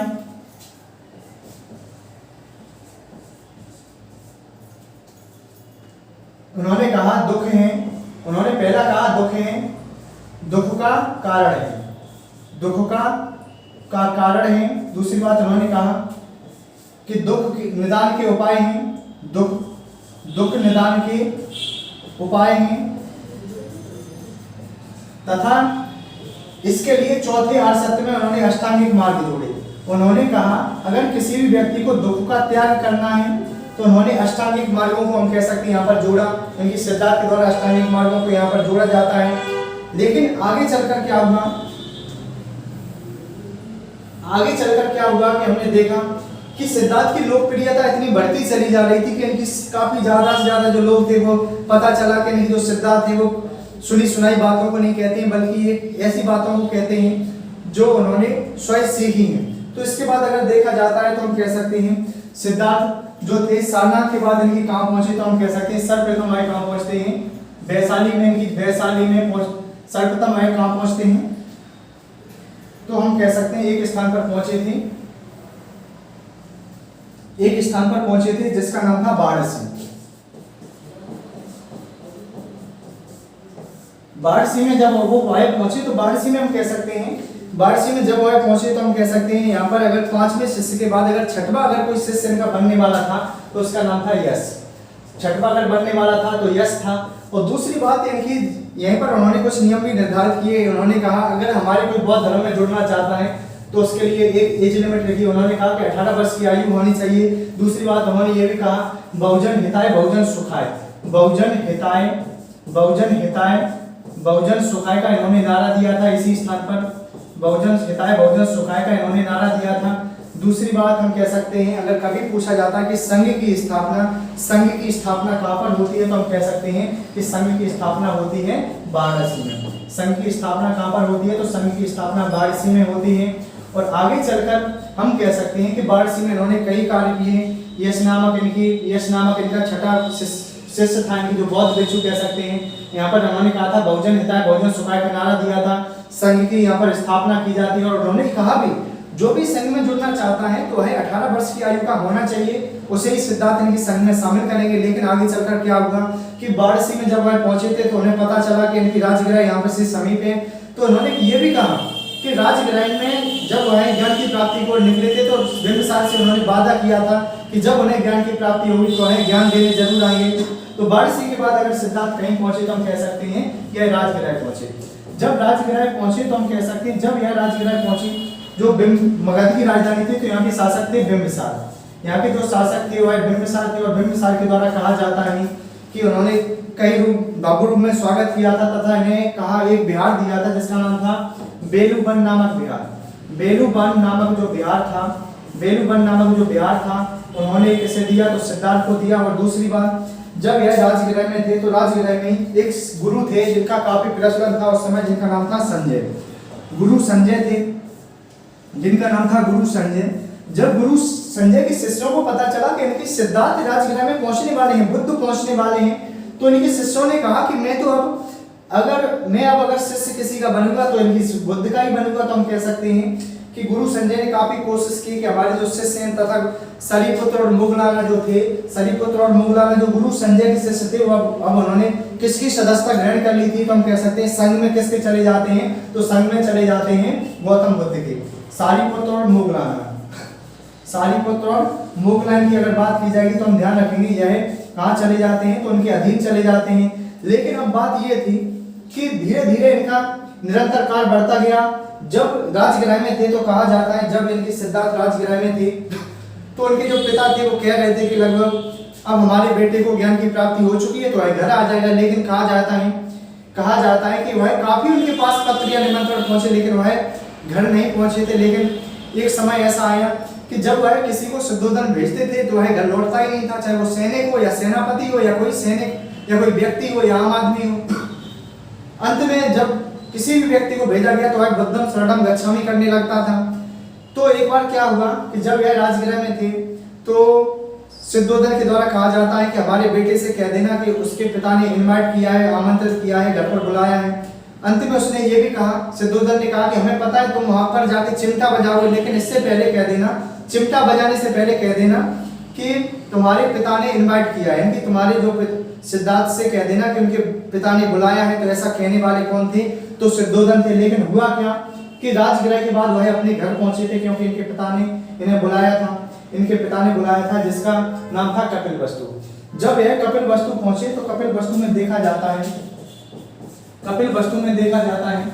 उन्होंने कहा दुख है, उन्होंने पहला कहा दुख है, दुख का कारण है, दुख का का कारण है। दूसरी बात उन्होंने कहा कि दुख निदान के उपाय हैं, दुख निदान के उपाय हैं, तथा इसके लिए चौथे आर्य सत्य में उन्होंने अष्टांगिक मार्ग जोड़े। उन्होंने कहा अगर किसी भी व्यक्ति को दुख का त्याग करना है तो उन्होंने अष्टांगिक मार्गों को हम कह सकते हैं यहाँ पर जोड़ा, क्योंकि सिद्धार्थ के द्वारा अष्टांगिक मार्गों को यहाँ पर जोड़ा जाता है। लेकिन आगे चलकर क्या हुआ, कि हमने देखा कि सिद्धार्थ की लोकप्रियता इतनी बढ़ती चली जा रही थी कि इनकी काफी ज्यादा से ज्यादा जो लोग थे वो पता चला कि इनकी जो सिद्धार्थ थे वो सुनी सुनाई बातों को नहीं कहते हैं, बल्कि ये ऐसी बातों को कहते हैं जो उन्होंने स्वयं सीखी हैं। तो इसके बाद अगर देखा जाता है तो हम कह सकते हैं सिद्धार्थ जो थे सारनाथ के बाद इनकी कहाँ पहुंचे, तो हम कह सकते हैं सर्वप्रथम आए कहाँ पहुंचते हैं, वैशाली में। इनकी वैशाली में सर्वप्रथम आए कहाँ पहुंचते हैं, तो हम कह सकते हैं एक स्थान पर पहुंचे थे जिसका नाम था वाराणसी। वाराणसी में जब वो आए पहुंचे तो वाराणसी में हम कह सकते हैं, वाराणसी में जब वह पहुंचे तो हम कह सकते हैं यहाँ पर अगर 5वें शिष्य के बाद अगर छठवां अगर कोई शिष्य इनका बनने वाला था तो उसका नाम था यश। छठवां अगर बनने वाला था तो यश था। और दूसरी बात इनकी यहीं पर उन्होंने कुछ नियम भी निर्धारित किए। उन्होंने कहा अगर हमारे कोई बौद्ध धर्म में जुड़ना चाहता है तो उसके लिए एक एज लिमिट रखी। उन्होंने कहा कि 18 वर्ष की आयु होनी चाहिए। दूसरी बात उन्होंने ये भी कहा बहुजन हिताय बहुजन सुखाय, बहुजन हिताय बहुजन सुखाय का इन्होंने नारा दिया था। इसी स्थान पर बहुजन हिताय बहुजन सुखाय का इन्होंने नारा दिया था। दूसरी बात हम कह सकते हैं अगर कभी पूछा जाता है कि संघ की स्थापना कहाँ पर होती है, तो हम कह सकते हैं कि संघ की स्थापना होती है वाराणसी में। संघ की स्थापना कहाँ पर होती है, तो संघ की स्थापना वाराणसी में होती है। और आगे चलकर हम कह सकते हैं कि वाराणसी में इन्होंने कई कार्य किए। यश नामक इनका छठा शिष्य था, इनकी जो बौद्ध भिक्षु कह सकते हैं। यहाँ पर उन्होंने कहा था बहुजन हिताय बहुजन सुखाय का नारा दिया था। संघ की यहाँ पर स्थापना की जाती है। और उन्होंने कहा भी जो भी संघ में जुड़ना चाहता है तो वह 18 वर्ष की आयु का होना चाहिए, उसे ही सिद्धार्थ इनकी संघ में शामिल करेंगे। लेकिन आगे चलकर क्या हुआ कि वाराणसी में जब वह पहुंचे थे तो उन्हें पता चला कि इनकी राजगृह यहाँ पर से समीप है। तो उन्होंने ये भी कहा कि राजगृह में जब वह ज्ञान की प्राप्ति को निकले थे तो बिंबिसार से उन्होंने वादा किया था कि जब उन्हें ज्ञान की प्राप्ति होगी तो वह ज्ञान देने जरूर आएंगे। तो वाराणसी के बाद अगर सिद्धार्थ कहीं पहुंचे तो हम कह सकते हैं यह राजगृह पहुंचे। जब राजगृह पहुंचे तो हम कह सकते हैं जब यह राजगृह पहुंची, जो मगध की राजधानी थी, तो यहाँ के शासक थे बिंबिसार। यहाँ के जो शासक थे वह बिंबिसार थे। और बिंबिसार के द्वारा कहा जाता है कि उन्होंने कई बाबू रूप में स्वागत किया था तथा इन्हें कहा एक बिहार दिया था जिसका नाम था बेलूबन नामक बिहार। बेलूबन नामक जो बिहार था उन्होंने इसे दिया, तो सिद्धार्थ को दिया। और दूसरी बात जब यह राजगृह में थे तो राजगृह में एक गुरु थे जिनका काफी प्रचलन था उस समय, जिनका नाम था संजय। गुरु संजय थे जिनका नाम था गुरु संजय। जब गुरु संजय के शिष्यों को पता चला कि इनके सिद्धार्थ राजगृह में पहुंचने वाले हैं, बुद्ध पहुंचने वाले हैं, तो इनके शिष्यों ने कहा कि मैं अब अगर शिष्य किसी का बनूंगा तो इनकी बुद्ध का ही बनूंगा। तो हम कह सकते हैं कि गुरु संजय ने काफी कोशिश की कि हमारे जो शिष्य हैं तथा सलीपुत्र और मुगलाना जो गुरु संजय के शिष्य थे वो अब उन्होंने किसकी सदस्यता ग्रहण कर ली थी। तो हम कह सकते हैं संघ में किसके चले जाते हैं, तो संघ में चले जाते हैं गौतम बुद्ध के। सारीपुत्र और मुगलान की अगर बात की जाएगी तो हम ध्यान रखेंगे यह कहाँ चले जाते हैं, तो उनके अधीन चले जाते हैं। लेकिन अब बात यह थी कि धीरे धीरे इनका निरंतर काल बढ़ता गया। जब राजगृह में थे तो कहा जाता है जब इनके सिद्धार्थ राजगृह में थे तो उनके जो पिता थे वो कह रहे थे कि लगभग अब हमारे बेटे को ज्ञान की प्राप्ति हो चुकी है तो वह घर आ जाएगा। लेकिन कहा जाता है कि वह काफी उनके पास पत्र या निमंत्रण पहुंचे लेकिन वह घर नहीं पहुंचे थे। लेकिन एक समय ऐसा आया कि जब वह किसी को शुद्धोधन भेजते थे तो वह घर लौटता ही नहीं था, चाहे वो सैनिक हो या सेनापति हो या कोई सैनिक या कोई व्यक्ति हो या आम आदमी हो। अंत में जब किसी भी व्यक्ति को भेजा गया तो वह बुद्धम शरणम गच्छामि करने लगता था। तो एक बार क्या हुआ कि जब यह राजगृह में थे तो शुद्धोधन के द्वारा कहा जाता है कि हमारे बेटे से कह देना कि उसके पिता ने इनवाइट किया है, आमंत्रित किया है, घर पर बुलाया है। अंत में उसने ये भी कहा, शुद्धोधन ने कहा कि हमें पता है तुम वहां पर जाके चिमटा बजाओगे, लेकिन इससे पहले कह देना, चिमटा बजाने से पहले कह देना कि तुम्हारे पिता ने इनवाइट किया है, कि तुम्हारे जो सिद्धार्थ से कह देना कि उनके पिता ने बुलाया है। तो ऐसा कहने वाले कौन थे, तो शुद्धोधन थे। लेकिन हुआ क्या कि राजगृह के बाद वह अपने घर पहुंचे थे, क्योंकि इनके पिता ने इन्हें बुलाया था, इनके पिता ने बुलाया था, जिसका नाम था कपिलवस्तु। जब यह कपिलवस्तु पहुंचे तो कपिलवस्तु में देखा जाता है, कपिलवस्तु में देखा जाता है,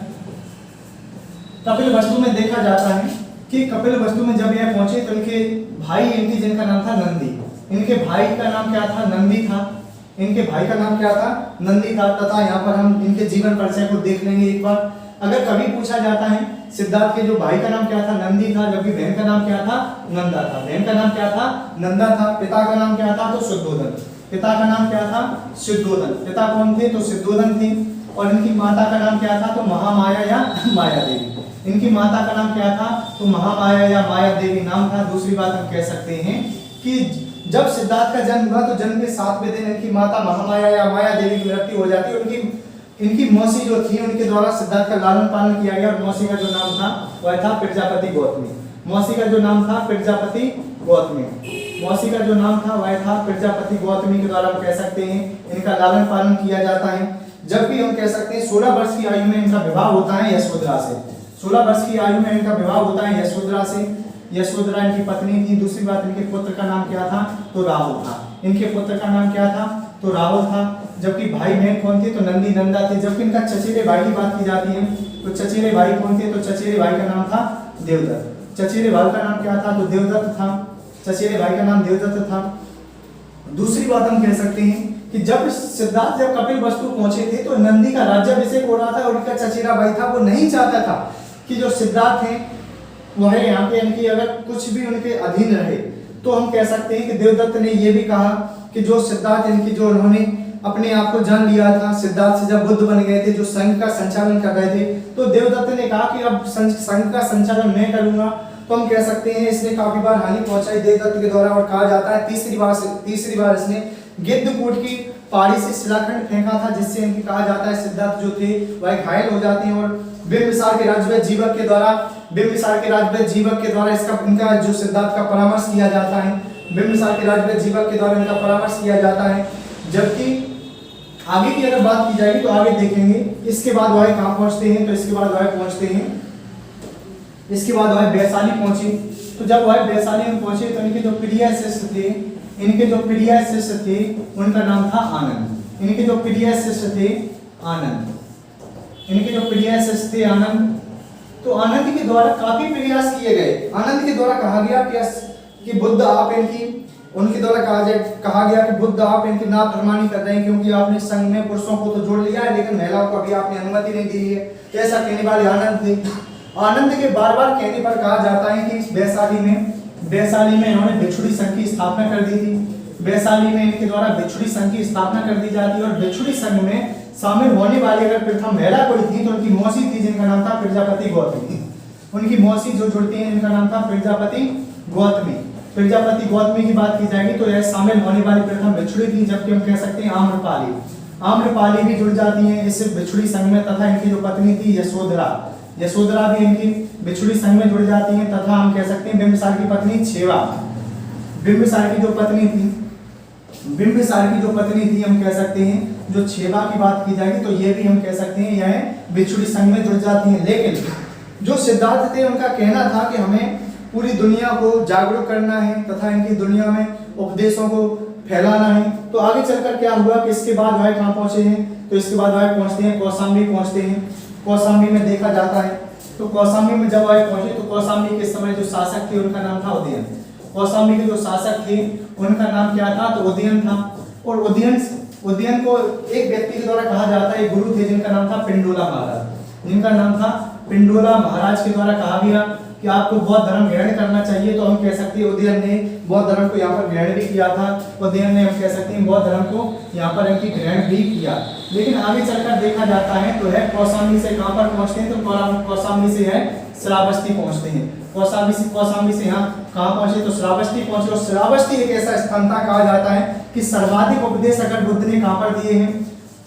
कपिलवस्तु में देखा जाता है कि कपिलवस्तु में जब यह पहुंचे तो इनके भाई, इनकी जिनका नाम था नंदी, इनके भाई का नाम क्या था? नंदी था। इनके भाई का नाम क्या था? नंदी था। तथा यहाँ पर हम इनके जीवन परिचय को देख लेंगे एक बार। अगर कभी पूछा जाता है सिद्धार्थ के जो भाई का नाम क्या था? नंदी था, जबकि बहन का नाम क्या था? नंदा था। बहन का नाम क्या था? नंदा था। पिता का नाम क्या था? तो शुद्धोधन। पिता का नाम क्या था? शुद्धोधन। पिता कौन थे? तो शुद्धोधन थे। और इनकी माता का नाम क्या था? तो महामाया या माया देवी। इनकी माता का नाम क्या था? तो महामाया या माया देवी नाम था। दूसरी बात हम कह सकते हैं कि जब सिद्धार्थ का जन्म हुआ तो जन्म के 7वें दिन इनकी माता महामाया या माया देवी की मृत्यु हो जाती है। इनकी मौसी जो थी उनके द्वारा सिद्धार्थ का लालन पालन किया गया, और मौसी का जो नाम था वह था प्रजापति गौतमी। मौसी का जो नाम था प्रजापति गौतमी। मौसी का जो नाम था वह था प्रजापति गौतमी के द्वारा हम कह सकते हैं इनका लालन पालन किया जाता है। जबकि हम कह सकते हैं 16 वर्ष की आयु में इनका विवाह होता है यशोधरा से। 16 वर्ष की आयु में इनका विवाह होता है यशोधरा से। यशोधरा इनकी पत्नी थी। दूसरी बात, इनके पुत्र का नाम क्या था? तो राहुल था। इनके पुत्र का नाम क्या था? तो राहुल था। जबकि भाई बहन कौन थे? तो नंदी नंदा थे। जबकि इनका चचेरे भाई की बात की जाती है तो चचेरे भाई कौन थे? तो चचेरे भाई का नाम था देवदत्त। चचेरे भाई का नाम क्या था? तो देवदत्त था। चचेरे भाई का नाम देवदत्त था। दूसरी बात हम कह सकते हैं कि जब सिद्धार्थ जब कपिलवस्तु पहुंचे थे तो नंदी का राज्याभिषेक हो रहा था, और इनका चचेरा भाई था वो नहीं चाहता था कि जो सिद्धार्थ हैं वह यहाँ पे इनकी अगर कुछ भी उनके अधीन रहे। तो हम कह सकते हैं कि देवदत्त ने यह भी कहा कि जो सिद्धार्थ इनकी जो उन्होंने अपने आप को जान लिया था, सिद्धार्थ से जब बुद्ध बन गए थे, जो संघ का संचालन कर रहे थे, तो देवदत्त ने कहा कि अब संघ का संचालन मैं करूंगा। तो हम कह सकते हैं इसने काफी बार हानि पहुंचाई देवदत्त के द्वारा। और कहा जाता है तीसरी बार इसने गिद्धकूट की पहाड़ी से शिलाखंड फेंका था, जिससे इनकी कहा जाता है सिद्धार्थ जो थे वह घायल हो जाते हैं। और बिंबिसार के राजवैद्य जीवक के द्वारा इसका इनका जो सिद्धार्थ का परामर्श किया जाता है, बिंबिसार के राजवैद्य जीवक के द्वारा इनका परामर्श किया जाता है। जबकि आगे की अगर बात की जाएगी तो आगे देखेंगे इसके बाद वह कहाँ पहुंचते हैं। तो इसके बाद वह वैशाली पहुंचे। तो जब वह वैशाली में पहुंचे तो इनके जो प्रिय शिष्य थे उनका नाम था आनंद। इनके जो प्रिय शिष्य थे आनंद, तो आनंद के द्वारा काफी प्रयास किए गए। आनंद के द्वारा कहा गया कि बुद्ध आप इनकी, उनके द्वारा कहा गया कि बुद्ध आप इनकी नाफरमानी कर रहे हैं, क्योंकि आपने संघ में पुरुषों को तो जोड़ लिया है लेकिन महिलाओं को अभी आपने अनुमति नहीं दी है। ऐसा कहने वाले आनंद थे। आनंद के बार बार कहने पर कहा जाता है कि इस वैशाली में इन्होंने भिक्षुणी संघ की स्थापना कर दी थी। वैशाली में इनके द्वारा भिक्षुणी संघ की स्थापना कर दी जाती है। और भिक्षुणी संघ में शामिल होने वाली अगर प्रथम महिला कोई थी तो उनकी मौसी थी, जिनका नाम था प्रजापति गौतमी। उनकी मौसी जो जुड़ती है इनका नाम था प्रजापति गौतमी। प्रजापति गौतमी की बात की जाएगी तो यह शामिल होने वाली प्रथम भिक्षुणी थी। जबकि हम कह सकते हैं आम्रपाली भी जुड़ जाती है इस भिक्षुणी संघ में। तथा इनकी जो पत्नी थी यशोधरा भी इनकी भिक्षुणी संघ में जुड़ जाती है। तथा हम कह सकते हैं बिंबिसार की पत्नी छेवा, बिंबिसार की जो पत्नी थी हम कह सकते हैं जो छेवा की बात की जाएगी तो ये भी हम कह सकते हैं यह भिक्षुणी संघ में जुड़ जाती हैं। लेकिन जो सिद्धार्थ थे उनका कहना था कि हमें पूरी दुनिया को जागरूक करना है तथा इनकी दुनिया में उपदेशों को फैलाना है। तो आगे चलकर क्या हुआ कि इसके बाद वह कहाँ पहुंचे हैं? तो इसके बाद वह पहुंचते हैं कौशाम्बी पहुंचते हैं। कौशाम्बी में देखा जाता है तो कौशाम्बी में जब वह पहुंचे तो कौशाम्बी के समय जो शासक थे उनका नाम था उदयन। कौशाम्बी के जो शासक थे उनका नाम क्या था? तो उदयन था। और उदयन को एक व्यक्ति के द्वारा कहा जाता है, गुरु थे जिनका नाम था पिंडोला महाराज के द्वारा कहा गया कि आपको बौद्ध धर्म ग्रहण करना चाहिए। तो हम कह सकते हैं उदयन ने बौद्ध धर्म को यहाँ पर ग्रहण भी किया था। उदयन ने हम कह सकते हैं बौद्ध धर्म को यहाँ पर इनकी ग्रहण भी किया। लेकिन आगे चलकर देखा जाता है तो है कौशाम्बी से कहाँ पर पहुँचते हैं? तो कौशाम्बी से है श्रावस्ती पहुँचते हैं। कौशाम्बी से यहाँ कहाँ पहुँचे? तो श्रावस्ती पहुँचे। और श्रावस्ती एक ऐसा स्थान था, कहा जाता है कि सर्वाधिक उपदेश अगर बुद्ध ने कहाँ पर दिए हैं,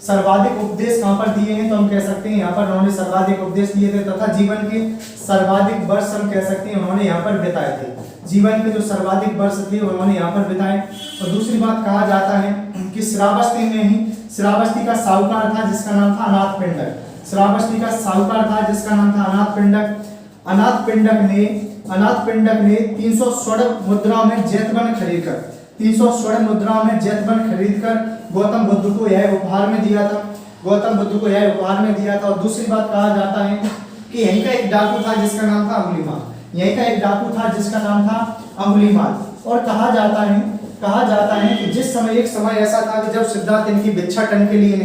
सर्वाधिक उपदेश कहाँ पर दिए हैं? तो हम कह सकते हैं यहाँ पर उन्होंने सर्वाधिक उपदेश दिए थे तथा जीवन के सर्वाधिक वर्ष हम कह सकते हैं उन्होंने यहाँ पर बिताए थे। जीवन के जो सर्वाधिक वर्ष थे उन्होंने यहाँ पर बिताए। और दूसरी बात कहा जाता है कि श्रावस्ती में ही श्रावस्ती का साहूकार था जिसका नाम था अनाथ पिंडक। श्रावस्ती का साहूकार था जिसका नाम था अनाथ पिंडक। अनाथ पिंडक ने 300 स्वर्ण मुद्राओं में जैतवन खरीदकर गौतम बुद्ध को यह उपहार में दिया था। और दूसरी बात कहा जाता है कि यहीं का एक डाकू था जिसका नाम था अंगुलीमाल। और कहा जाता है कि एक समय ऐसा था कि जब सिद्धार्थ इनकी भिक्षाटन के लिए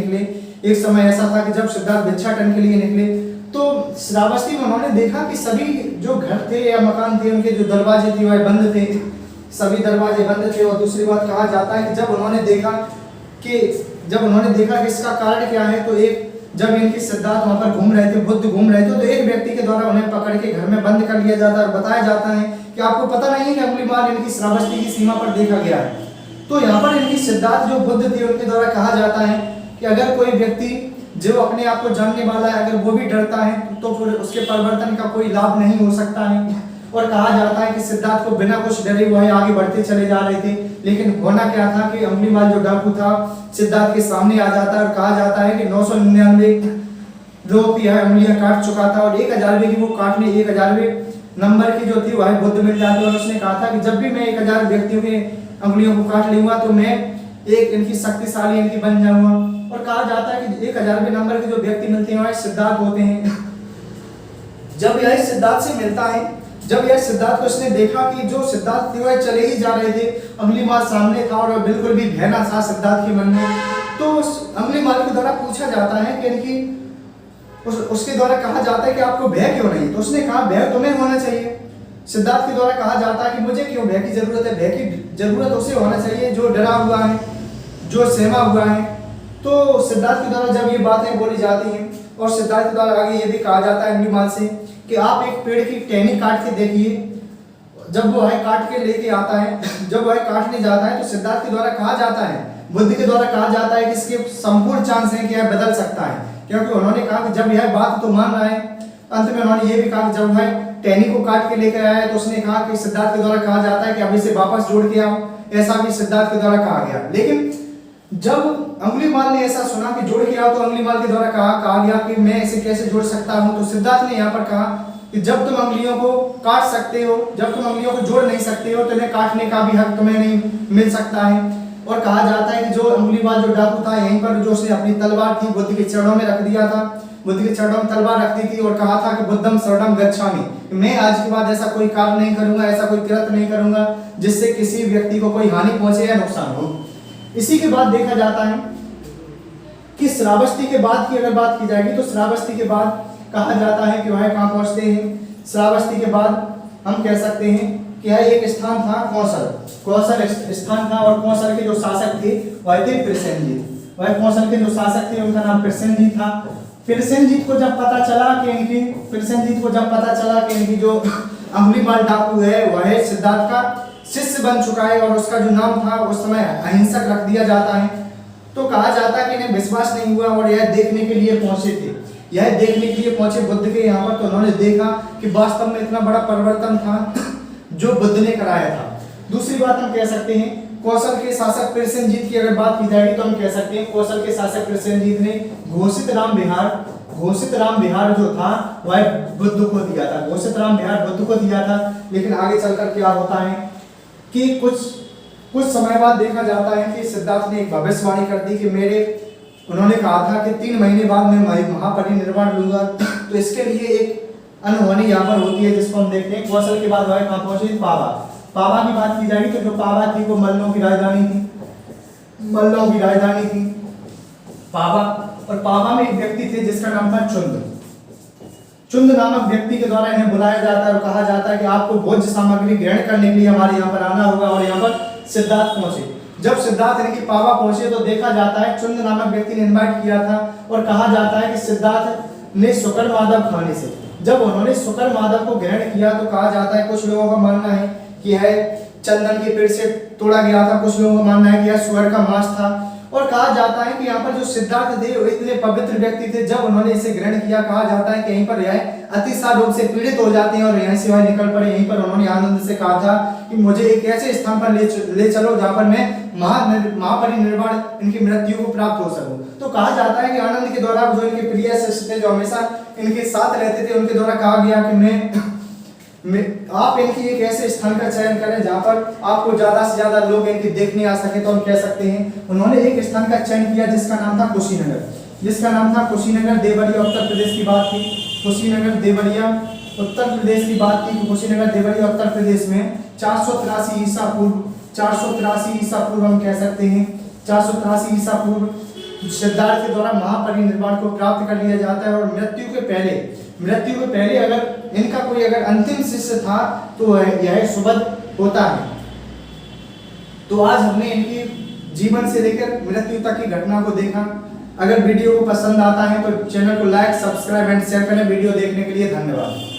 निकले तो श्रावस्ती में उन्होंने देखा कि सभी जो घर थे या मकान थे उनके जो दरवाजे थे वह बंद थे, सभी दरवाजे बंद थे। और दूसरी बात कहा जाता है कि जब उन्होंने देखा कि इसका कारण क्या है, तो जब इनके सिद्धार्थ वहां पर बुद्ध घूम रहे थे तो एक व्यक्ति के द्वारा उन्हें पकड़ के घर में बंद कर लिया जाता है और बताया जाता है कि आपको पता नहीं है कि अंगुलीमाल इनकी श्रावस्ती की सीमा पर देखा गया है। तो यहाँ पर इनकी सिद्धार्थ जो बुद्ध थे उनके द्वारा कहा जाता है कि अगर कोई व्यक्ति जो अपने आप को जानने वाला है अगर वो भी डरता है तो फिर उसके परिवर्तन का कोई लाभ नहीं हो सकता है। और कहा जाता है कि सिद्धार्थ को बिना कुछ डरे हुए आगे बढ़ते चले जा रहे थे, लेकिन होना क्या था कि अंगुलीमाल जो डाकू था सिद्धार्थ के सामने आ जाता है और कहा जाता है कि 999 लोगों की उंगलियां काट चुका था और 1000वें की वो काटने 1000वें नंबर की जो थी वह बुद्ध मिल जाती। और उसने कहा था कि जब भी मैं 1000 व्यक्तियों के अंगुलियों को काट लूंगा तो मैं एक इनकी शक्तिशाली इनकी बन जाऊंगा। और कहा जाता है कि 1000वें नंबर के जो व्यक्ति मिलते हैं वह सिद्धार्थ होते हैं। जब यह सिद्धार्थ को इसने देखा कि जो सिद्धार्थ थे वह चले ही जा रहे थे, अंगुलीमाल सामने था और बिल्कुल भी भय ना था सिद्धार्थ के मन में, तो अंगुलीमाल के द्वारा पूछा जाता है कि इनकी उसके द्वारा कहा जाता है कि आपको भय क्यों नहीं, तो उसने कहा भय तुम्हें होना चाहिए। सिद्धार्थ के द्वारा कहा जाता है कि मुझे क्यों भय की जरूरत है, भय की जरूरत उसे होना चाहिए जो डरा हुआ है, जो सहमा हुआ है। तो सिद्धार्थ के द्वारा जब ये बातें बोली जाती हैं और सिद्धार्थ के द्वारा आगे ये भी कहा जाता है अंगुलीमाल से कि आप एक पेड़ की टहनी काट के देखिए। जब वो है काट के लेके आता है, जब वह काटने जाता है तो सिद्धार्थ के द्वारा कहा जाता है, बुद्ध के द्वारा कहा जाता है कि इसके संपूर्ण चांस हैं कि यह बदल सकता है, क्योंकि उन्होंने कहा कि जब यह बात तो मान रहा है। अंत में उन्होंने ये भी कहा कि जब वह टहनी को काट के लेकर आया तो उसने कहा कि सिद्धार्थ के द्वारा कहा जाता है कि अब इसे वापस जोड़ के आओ, ऐसा भी सिद्धार्थ के द्वारा कहा गया। लेकिन जब अंगुलीमाल ने ऐसा सुना कि जोड़ के आओ तो अंगुलीमाल के द्वारा कहा गया कि मैं इसे कैसे जोड़ सकता हूं, तो सिद्धार्थ ने यहाँ पर कहा कि जब तुम अंगुलियों को काट सकते हो, जब तुम अंगुलियों को जोड़ नहीं सकते हो तो इन्हें काटने का भी हक तुम्हें नहीं मिल सकता है। और कहा जाता है कि जो अंगुलीमाल जो डाकू था यहीं पर जो उसने अपनी तलवार थी बुद्ध के चरणों में रख दिया था, बुद्ध के चरणों में तलवार रख दी थी और कहा था कि बुद्धम शरणम गच्छामि, मैं आज के बाद ऐसा कोई कार्य नहीं करूंगा, ऐसा कोई कृत्य नहीं करूंगा जिससे किसी व्यक्ति को कोई हानि पहुंचे या नुकसान हो। इसी के बाद देखा जाता है कि श्रावस्ती के बाद की अगर बात की जाएगी तो श्रावस्ती के बाद कहा जाता है कि वह कहाँ पहुंचते हैं। श्रावस्ती के बाद हम कह सकते हैं कि यह एक स्थान था कौशल स्थान था और कौशल के जो शासक थे वह थे प्रसेनजीत। वह कौशल के जो शासक थे उनका नाम प्रसेनजीत था। प्रसेनजीत को जब पता चला कि इनकी जो अंगुलीमाल डाकू है वह सिद्धार्थ का शिष्य बन चुका है और उसका जो नाम था उस समय अहिंसक रख दिया जाता है, तो कहा जाता है कि इन्हें विश्वास नहीं हुआ और यह देखने के लिए पहुंचे बुद्ध के यहाँ पर। तो उन्होंने देखा कि वास्तव में इतना बड़ा परिवर्तन था जो बुद्ध ने कराया था। दूसरी बात हम कह सकते हैं कौशल के शासक प्रसेनजीत की अगर बात की जाएगी तो हम कह सकते हैं कौशल के शासक प्रसेनजीत ने घोषित राम विहार जो था वह बुद्ध को दिया था। लेकिन आगे चलकर क्या होता है कि कुछ समय बाद देखा जाता है कि सिद्धार्थ ने एक भविष्यवाणी कर दी कि उन्होंने कहा था कि 3 महीने बाद मैं महापरिनिर्वाण लूंगा। तो इसके लिए एक अनहोनी यहाँ पर होती है जिसको हम देखते हैं। कौशल के बाद वह कहाँ पहुंचे, पावा की बात की जाएगी तो जो पावा थी वो मल्लों की राजधानी थी पावा। और पावा में एक व्यक्ति थे जिसका नाम था चुंद नामक व्यक्ति के द्वारा इन्हें बुलाया जाता है और कहा जाता है कि आपको भोज्य सामग्री ग्रहण करने के लिए हमारे यहाँ पर आना होगा। और यहाँ पर सिद्धार्थ पहुंचे। जब सिद्धार्थ यानी कि पावा पहुंचे तो देखा जाता है चुंद नामक व्यक्ति ने इनवाइट किया था और कहा जाता है कि सिद्धार्थ ने शुकर माधव खाने से जब उन्होंने शुकर माधव को ग्रहण किया तो कहा जाता है कुछ लोगों का मानना है कि यह चंदन के पेड़ से तोड़ा गया था, कुछ लोगों का मानना है कि यह सुअर का मांस था। और कहा जाता है कि यहाँ पर जो सिद्धार्थ थे वो इतने पवित्र व्यक्ति थे, जब उन्होंने इसे ग्रहण किया कहा जाता है कि यहीं पर यह अतिसार रोग से पीड़ित हो जाते हैं और यहाँ से वह निकल पड़े। यहीं पर उन्होंने आनंद से कहा था कि मुझे एक ऐसे स्थान पर ले चलो जहाँ पर मैं महापरिनिर्वाण इनकी मृत्यु को प्राप्त हो सकूं। तो कहा जाता है कि आनंद के द्वारा जो इनके प्रिय शिष्य थे, जो हमेशा इनके साथ रहते थे, उनके द्वारा कहा गया कि आप इनकी एक ऐसे स्थान का चयन करें जहाँ पर आपको ज्यादा से ज्यादा लोग इनकी देखने आ सके। तो हम कह सकते हैं उन्होंने एक स्थान का चयन किया जिसका नाम था कुशीनगर, जिसका नाम था कुशीनगर। देवरिया उत्तर प्रदेश की बात की, कुशीनगर देवरिया उत्तर प्रदेश की बात की। कुशीनगर देवरिया उत्तर प्रदेश में 483 ईसा पूर्व, 483 ईसा पूर्व हम कह सकते हैं, 483 ईसा पूर्व सिद्धार्थ के द्वारा महापरिनिर्वाण को प्राप्त कर लिया जाता है। और मृत्यु के पहले अगर इनका कोई अगर अंतिम शिष्य था तो यह सुबध होता है। तो आज हमने इनकी जीवन से लेकर मृत्यु तक की घटना को देखा। अगर वीडियो को पसंद आता है तो चैनल को लाइक, सब्सक्राइब एंड शेयर करें। वीडियो देखने के लिए धन्यवाद।